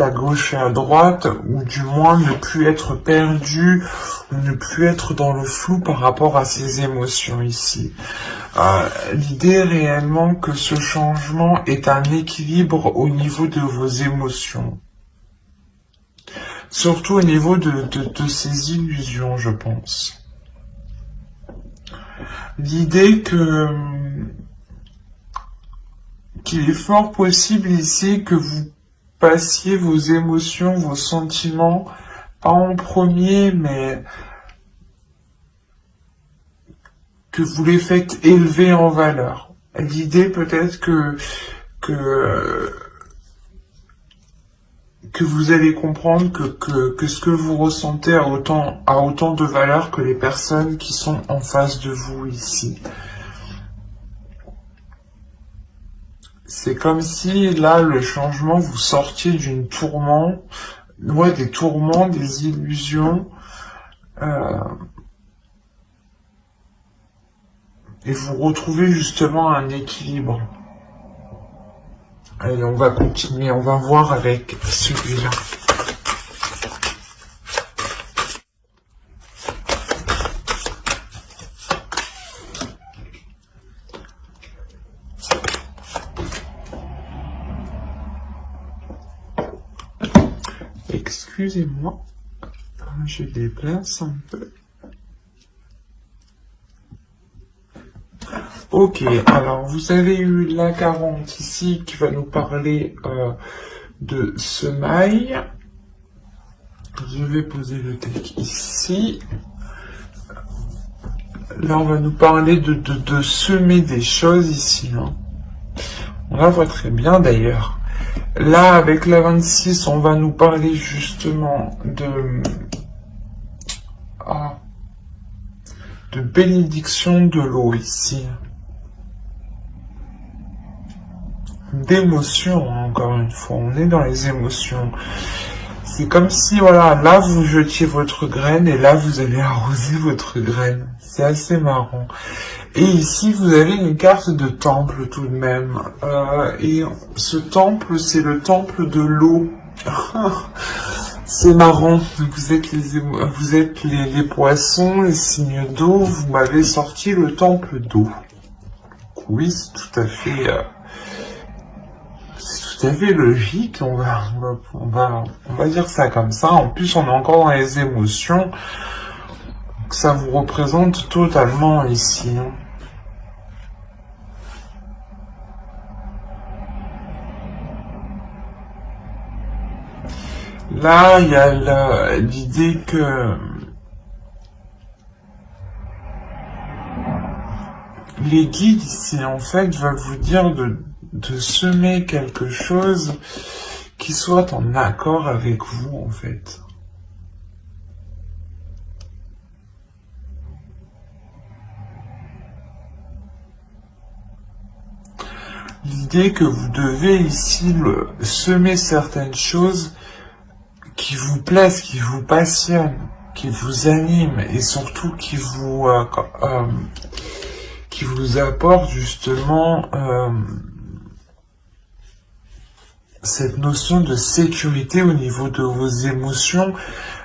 à gauche et à droite, ou du moins ne plus être perdu, ou ne plus être dans le flou par rapport à ses émotions ici. L'idée est réellement que ce changement est un équilibre au niveau de vos émotions. Surtout au niveau de ces illusions, je pense. L'idée qu'il est fort possible ici que vous passiez vos émotions, vos sentiments, pas en premier, mais que vous les faites élever en valeur. L'idée peut-être que vous allez comprendre que ce que vous ressentez a autant de valeur que les personnes qui sont en face de vous ici. C'est comme si, là, le changement, vous sortiez d'une tourment, des tourments, des illusions, et vous retrouvez justement un équilibre. Allez, on va continuer, on va voir avec celui-là. Excusez-moi, je déplace un peu. Ok, alors vous avez eu la 40 ici qui va nous parler de semailles. Je vais poser le deck ici. Là, on va nous parler de semer des choses ici. Hein. On la voit très bien d'ailleurs. Là, avec la 26, on va nous parler justement de bénédiction de l'eau ici. D'émotions, encore une fois, on est dans les émotions. C'est comme si, voilà, là vous jetiez votre graine et là vous allez arroser votre graine. C'est assez marrant. Et ici vous avez une carte de temple tout de même. Et ce temple, c'est le temple de l'eau. C'est marrant. Vous êtes les poissons, les signes d'eau. Vous m'avez sorti le temple d'eau. Oui, c'est tout à fait logique, on va dire ça comme ça. En plus, on est encore dans les émotions. Donc, ça vous représente totalement ici. Hein. Là, il y a l'idée que les guides ici, en fait, veulent vous dire de semer quelque chose qui soit en accord avec vous, en fait. L'idée que vous devez ici semer certaines choses qui vous plaisent, qui vous passionnent, qui vous animent et surtout qui vous apportent justement cette notion de sécurité au niveau de vos émotions,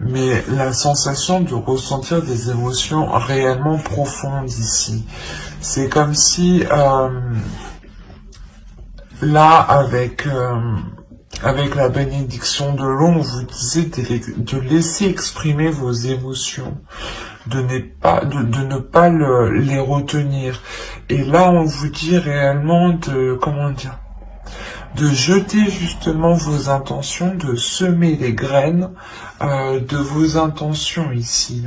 mais la sensation de ressentir des émotions réellement profondes ici. C'est comme si là, avec la bénédiction de l'eau, on vous disait de laisser exprimer vos émotions, de ne pas les retenir. Et là, on vous dit réellement de jeter justement vos intentions, de semer les graines de vos intentions ici.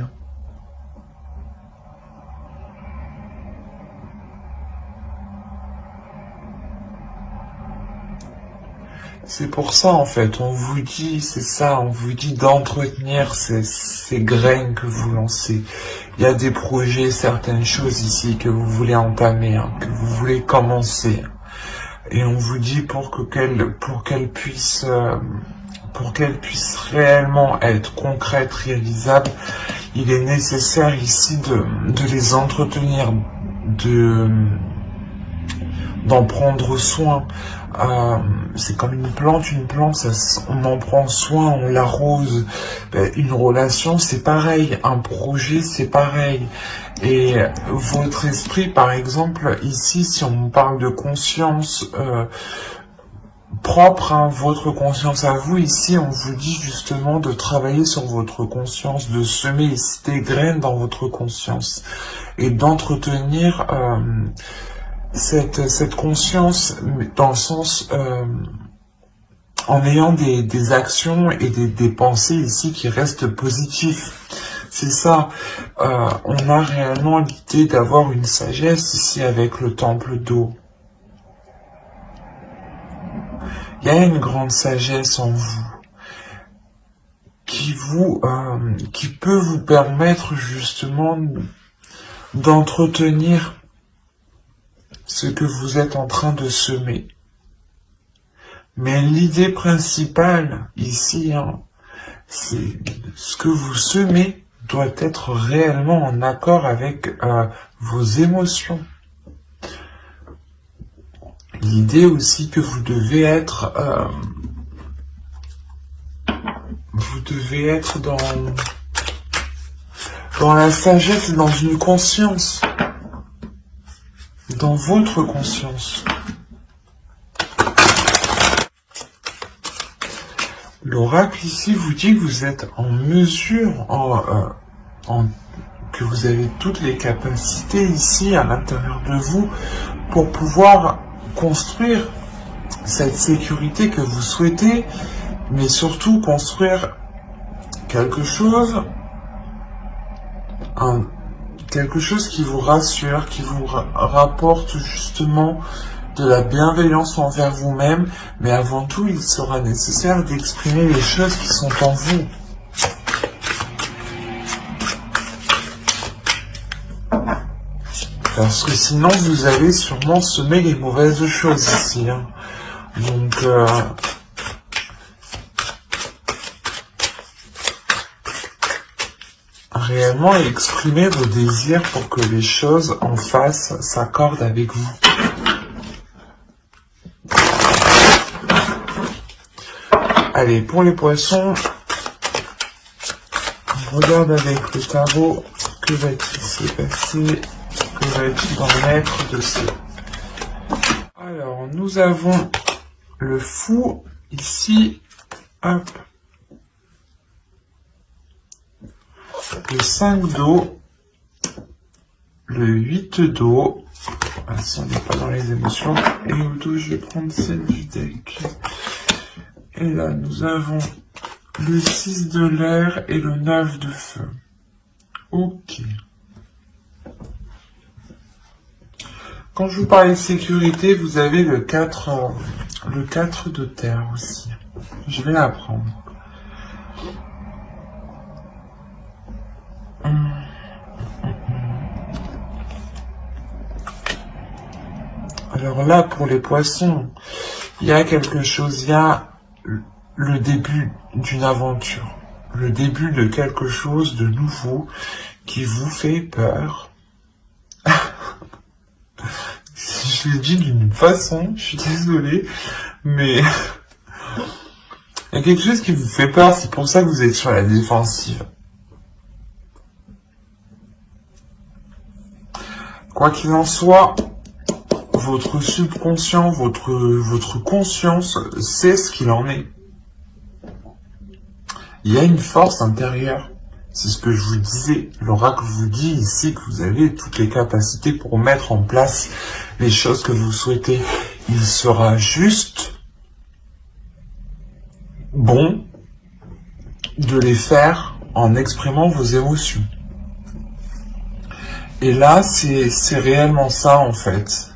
C'est pour ça, en fait, on vous dit d'entretenir ces graines que vous lancez. Il y a des projets, certaines choses ici que vous voulez entamer, hein, que vous voulez commencer. Et on vous dit pour qu'elles puissent réellement être concrètes, réalisables, il est nécessaire ici de les entretenir, d'en prendre soin. c'est comme une plante, on en prend soin, on l'arrose. Ben, une relation, c'est pareil, un projet, c'est pareil. Et votre esprit, par exemple, ici, si on parle de conscience propre, hein, votre conscience à vous, ici, on vous dit justement de travailler sur votre conscience, de semer ici des graines dans votre conscience et d'entretenir cette conscience dans le sens en ayant des actions et des pensées ici qui restent positifs. C'est ça, on a réellement l'idée d'avoir une sagesse ici avec le temple d'eau. Il y a une grande sagesse en vous qui peut vous permettre justement d'entretenir ce que vous êtes en train de semer. Mais l'idée principale ici, hein, c'est ce que vous semez doit être réellement en accord avec vos émotions. L'idée aussi que vous devez être dans la sagesse, dans une conscience, dans votre conscience. L'oracle ici vous dit que vous êtes en mesure, que vous avez toutes les capacités ici à l'intérieur de vous pour pouvoir construire cette sécurité que vous souhaitez, mais surtout construire quelque chose qui vous rassure, qui vous rapporte justement de la bienveillance envers vous-même, mais avant tout, il sera nécessaire d'exprimer les choses qui sont en vous. Parce que sinon, vous allez sûrement semer les mauvaises choses ici. Hein. Donc, réellement exprimer vos désirs pour que les choses en face s'accordent avec vous. Allez, pour les poissons, on regarde avec le tarot, que va-t-il se passer, que va-t-il en être de ça. Alors, nous avons le fou, ici, hop, le 5 d'eau, le 8 d'eau, si on n'est pas dans les émotions, et au dos, je vais prendre celle du deck. Et là, nous avons le 6 de l'air et le 9 de feu. Ok. Quand je vous parle de sécurité, vous avez le 4 de terre aussi. Je vais la prendre. Alors là, pour les poissons, il y a quelque chose, il y a le début d'une aventure, le début de quelque chose de nouveau qui vous fait peur. Je l'ai dit d'une façon, je suis désolé, mais il y a quelque chose qui vous fait peur, c'est pour ça que vous êtes sur la défensive. Quoi qu'il en soit, votre subconscient, votre conscience sait ce qu'il en est. Il y a une force intérieure. C'est ce que je vous disais. L'oracle vous dit ici que vous avez toutes les capacités pour mettre en place les choses que vous souhaitez. Il sera juste bon de les faire en exprimant vos émotions. Et là, c'est réellement ça en fait.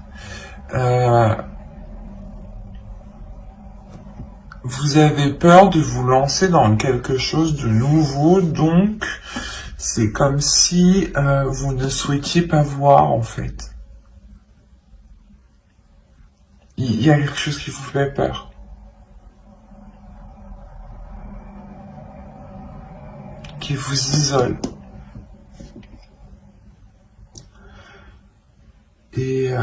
Vous avez peur de vous lancer dans quelque chose de nouveau, donc c'est comme si vous ne souhaitiez pas voir en fait. Il y a quelque chose qui vous fait peur. Qui vous isole. Et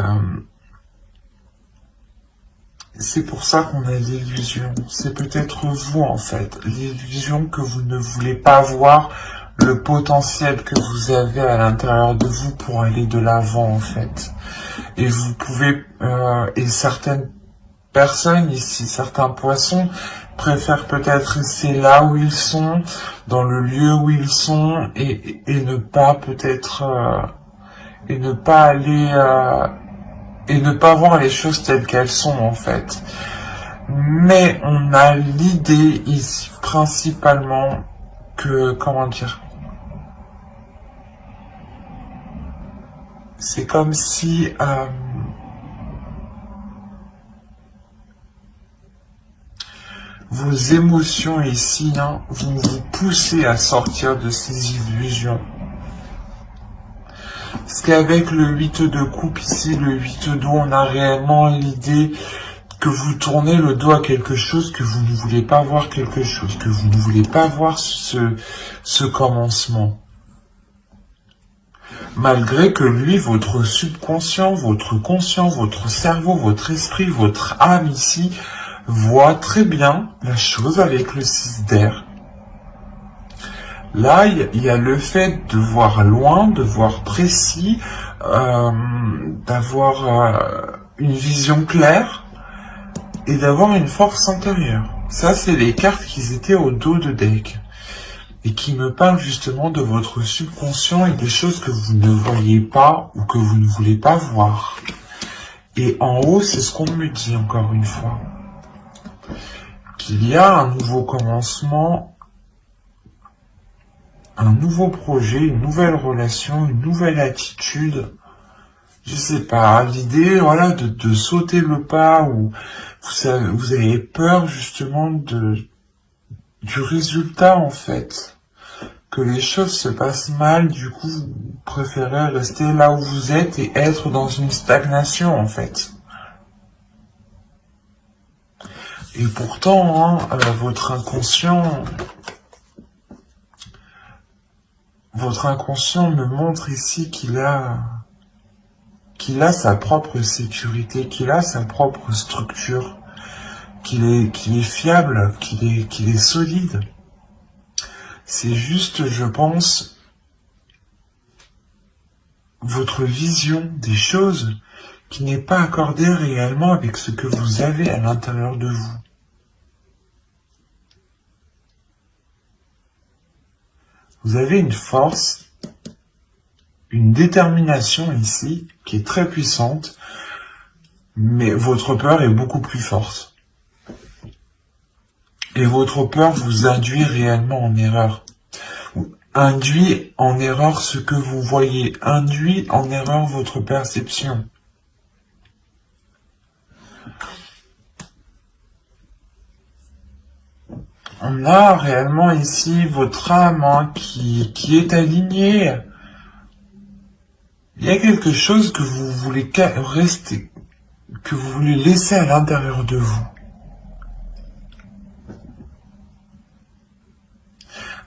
c'est pour ça qu'on a l'illusion. C'est peut-être vous, en fait. L'illusion que vous ne voulez pas voir le potentiel que vous avez à l'intérieur de vous pour aller de l'avant, en fait. Et vous pouvez, et certaines personnes ici, certains poissons, préfèrent peut-être rester là où ils sont, dans le lieu où ils sont, et ne pas peut-être, et ne pas aller, et ne pas voir les choses telles qu'elles sont, en fait. Mais on a l'idée ici, principalement, que, comment dire, c'est comme si, vos émotions ici, hein, vont vous pousser à sortir de ces illusions. Parce qu'avec le 8 de coupe ici, le 8 d'eau, on a réellement l'idée que vous tournez le dos à quelque chose, que vous ne voulez pas voir quelque chose, que vous ne voulez pas voir ce commencement. Malgré que lui, votre subconscient, votre conscient, votre cerveau, votre esprit, votre âme ici, voit très bien la chose avec le 6 d'air. Là, il y a le fait de voir loin, de voir précis, d'avoir une vision claire et d'avoir une force intérieure. Ça, c'est les cartes qui étaient au dos de deck et qui me parlent justement de votre subconscient et des choses que vous ne voyez pas ou que vous ne voulez pas voir. Et en haut, c'est ce qu'on me dit encore une fois. Qu'il y a un nouveau commencement, un nouveau projet, une nouvelle relation, une nouvelle attitude. Je sais pas, l'idée, voilà, de sauter le pas, ou vous avez peur justement du résultat, en fait. Que les choses se passent mal, du coup, vous préférez rester là où vous êtes et être dans une stagnation, en fait. Et pourtant, hein, votre inconscient me montre ici qu'il a sa propre sécurité, qu'il a sa propre structure, qu'il est fiable, qu'il est solide. C'est juste, je pense, votre vision des choses qui n'est pas accordée réellement avec ce que vous avez à l'intérieur de vous. Vous avez une force, une détermination ici qui est très puissante, mais votre peur est beaucoup plus forte. Et votre peur vous induit réellement en erreur. Induit en erreur ce que vous voyez, induit en erreur votre perception. On a réellement ici votre âme, hein, qui est alignée. Il y a quelque chose que vous voulez rester, que vous voulez laisser à l'intérieur de vous.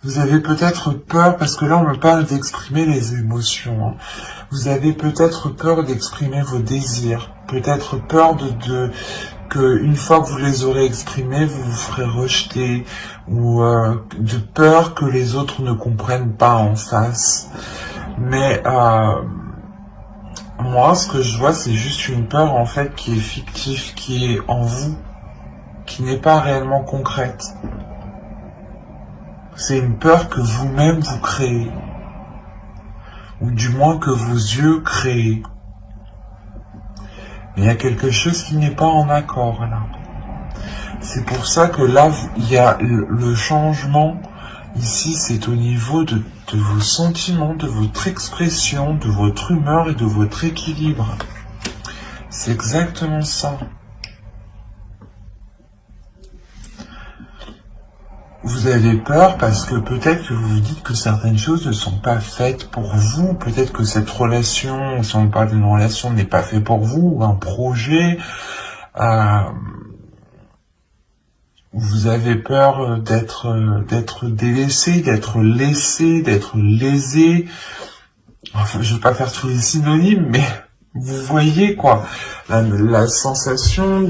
Vous avez peut-être peur, parce que là on me parle d'exprimer les émotions. Hein. Vous avez peut-être peur d'exprimer vos désirs. Peut-être peur que une fois que vous les aurez exprimés, vous vous ferez rejeter, ou de peur que les autres ne comprennent pas en face. Mais moi, ce que je vois, c'est juste une peur en fait qui est fictive, qui est en vous, qui n'est pas réellement concrète. C'est une peur que vous-même vous créez, ou du moins que vos yeux créent. Mais il y a quelque chose qui n'est pas en accord là. C'est pour ça que là, il y a le changement. Ici, c'est au niveau de vos sentiments, de votre expression, de votre humeur et de votre équilibre. C'est exactement ça. Vous avez peur parce que peut-être que vous vous dites que certaines choses ne sont pas faites pour vous. Peut-être que cette relation, si on parle d'une relation, n'est pas faite pour vous, ou un projet. Vous avez peur d'être délaissé, d'être laissé, d'être lésé. Enfin, je vais pas faire tous les synonymes, mais vous voyez quoi, la sensation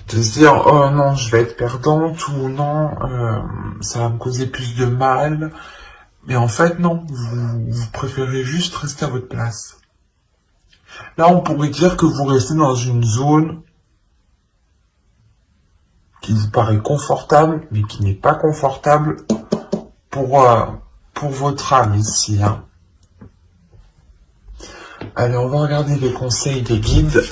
de se dire oh non je vais être perdante ou non ça va me causer plus de mal, mais en fait non, vous préférez juste rester à votre place. Là on pourrait dire que vous restez dans une zone qui vous paraît confortable mais qui n'est pas confortable pour votre âme ici, hein. Allez, on va regarder les conseils des guides.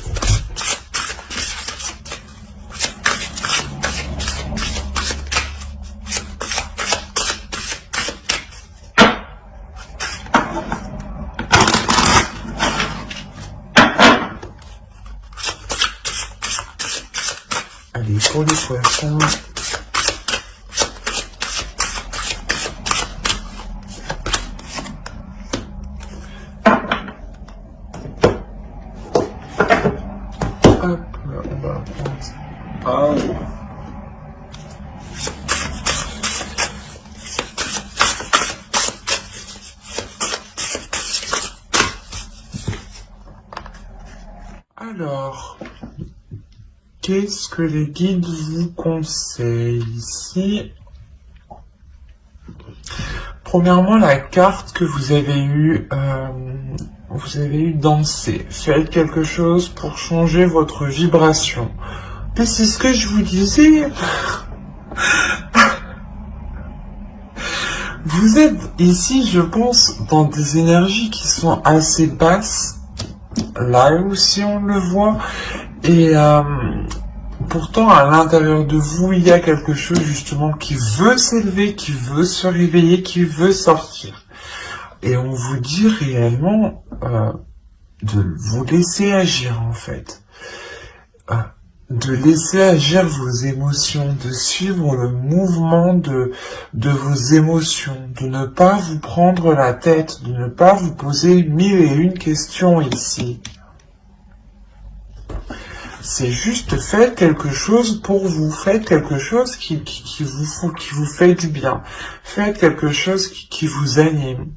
Allez, pour les poissons. Hop, on va prendre ça. Ah. Alors, qu'est-ce que les guides vous conseillent ici? Premièrement, la carte que vous avez eue danser. Faites quelque chose pour changer votre vibration. Mais c'est ce que je vous disais. Vous êtes ici, je pense, dans des énergies qui sont assez basses. Là aussi, on le voit. Et pourtant, à l'intérieur de vous, il y a quelque chose justement qui veut s'élever, qui veut se réveiller, qui veut sortir. Et on vous dit réellement de vous laisser agir en fait. De laisser agir vos émotions, de suivre le mouvement de vos émotions, de ne pas vous prendre la tête, de ne pas vous poser 1001 questions ici. C'est juste faites quelque chose pour vous, faites quelque chose qui vous fait du bien, faites quelque chose qui vous anime.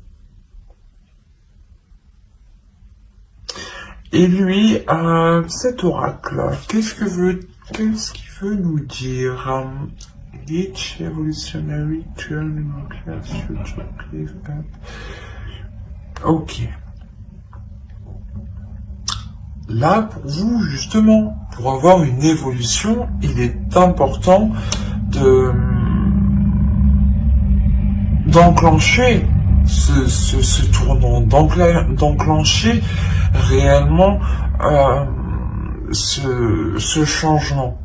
Et lui, cet oracle, qu'est-ce qu'il veut nous dire? Each evolutionary turn nuclear future cliff up. Ok. Là, pour vous, justement, pour avoir une évolution, il est important d'enclencher ce tournant, d'enclencher réellement ce changement.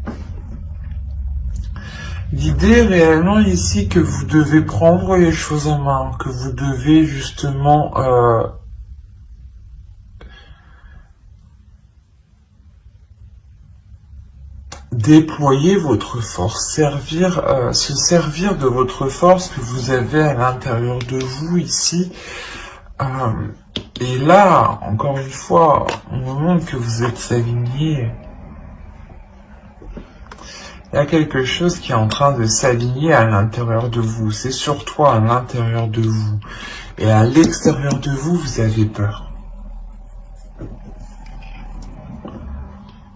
L'idée réellement ici que vous devez prendre les choses en main, que vous devez justement déployer votre force, se servir de votre force que vous avez à l'intérieur de vous ici. Et là, encore une fois, au moment que vous êtes aligné, il y a quelque chose qui est en train de s'aligner à l'intérieur de vous. C'est sur toi à l'intérieur de vous. Et à l'extérieur de vous, vous avez peur.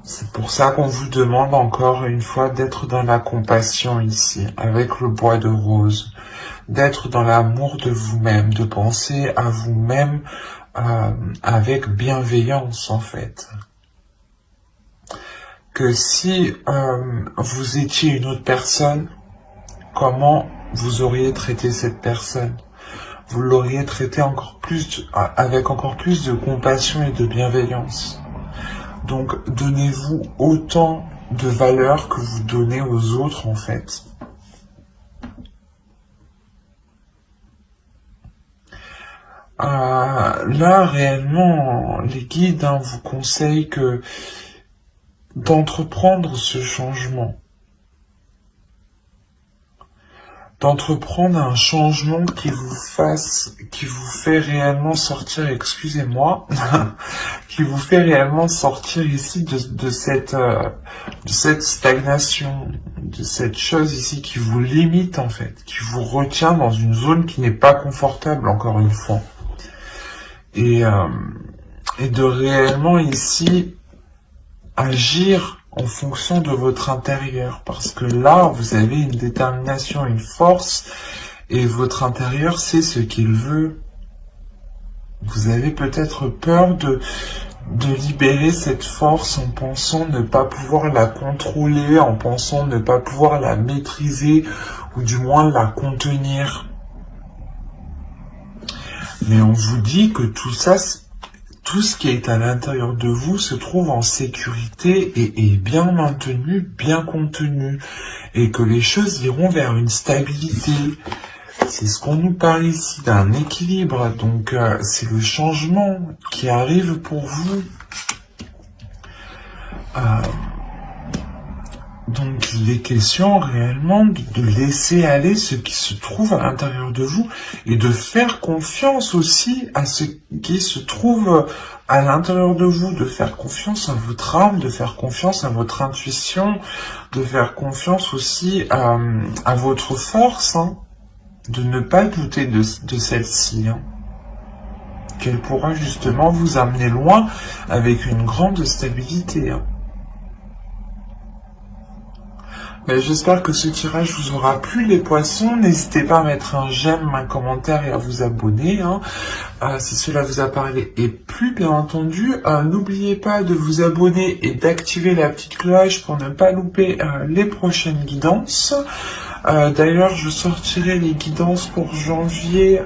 C'est pour ça qu'on vous demande encore une fois d'être dans la compassion ici, avec le bois de rose, d'être dans l'amour de vous-même, de penser à vous-même avec bienveillance en fait. Que si vous étiez une autre personne, comment vous auriez traité cette personne? Vous l'auriez traité avec encore plus de compassion et de bienveillance. Donc, donnez-vous autant de valeur que vous donnez aux autres, en fait. Là, réellement, les guides vous conseillent d'entreprendre ce changement. D'entreprendre un changement qui vous fait réellement sortir, excusez-moi, qui vous fait réellement sortir ici de cette stagnation, de cette chose ici qui vous limite en fait, qui vous retient dans une zone qui n'est pas confortable encore une fois. Et de réellement ici agir en fonction de votre intérieur. Parce que là, vous avez une détermination, une force, et votre intérieur sait ce qu'il veut. Vous avez peut-être peur de libérer cette force en pensant ne pas pouvoir la contrôler, en pensant ne pas pouvoir la maîtriser, ou du moins la contenir. Mais on vous dit que tout ça, tout ce qui est à l'intérieur de vous se trouve en sécurité et est bien maintenu, bien contenu, et que les choses iront vers une stabilité. C'est ce qu'on nous parle ici, d'un équilibre. Donc, c'est le changement qui arrive pour vous. Donc, il est question réellement de laisser aller ce qui se trouve à l'intérieur de vous et de faire confiance aussi à ce qui se trouve à l'intérieur de vous, de faire confiance à votre âme, de faire confiance à votre intuition, de faire confiance aussi à votre force, hein. De ne pas douter de celle-ci, hein, qu'elle pourra justement vous amener loin avec une grande stabilité. Hein. Ben, j'espère que ce tirage vous aura plu, les poissons. N'hésitez pas à mettre un j'aime, un commentaire et à vous abonner, hein, si cela vous a parlé et plu, bien entendu. N'oubliez pas de vous abonner et d'activer la petite cloche pour ne pas louper les prochaines guidances. D'ailleurs, je sortirai les guidances pour janvier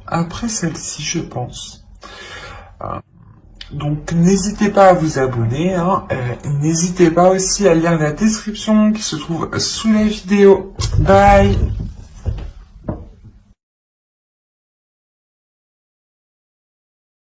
après celle-ci, je pense. Donc, n'hésitez pas à vous abonner. Hein. N'hésitez pas aussi à lire la description qui se trouve sous la vidéo. Bye!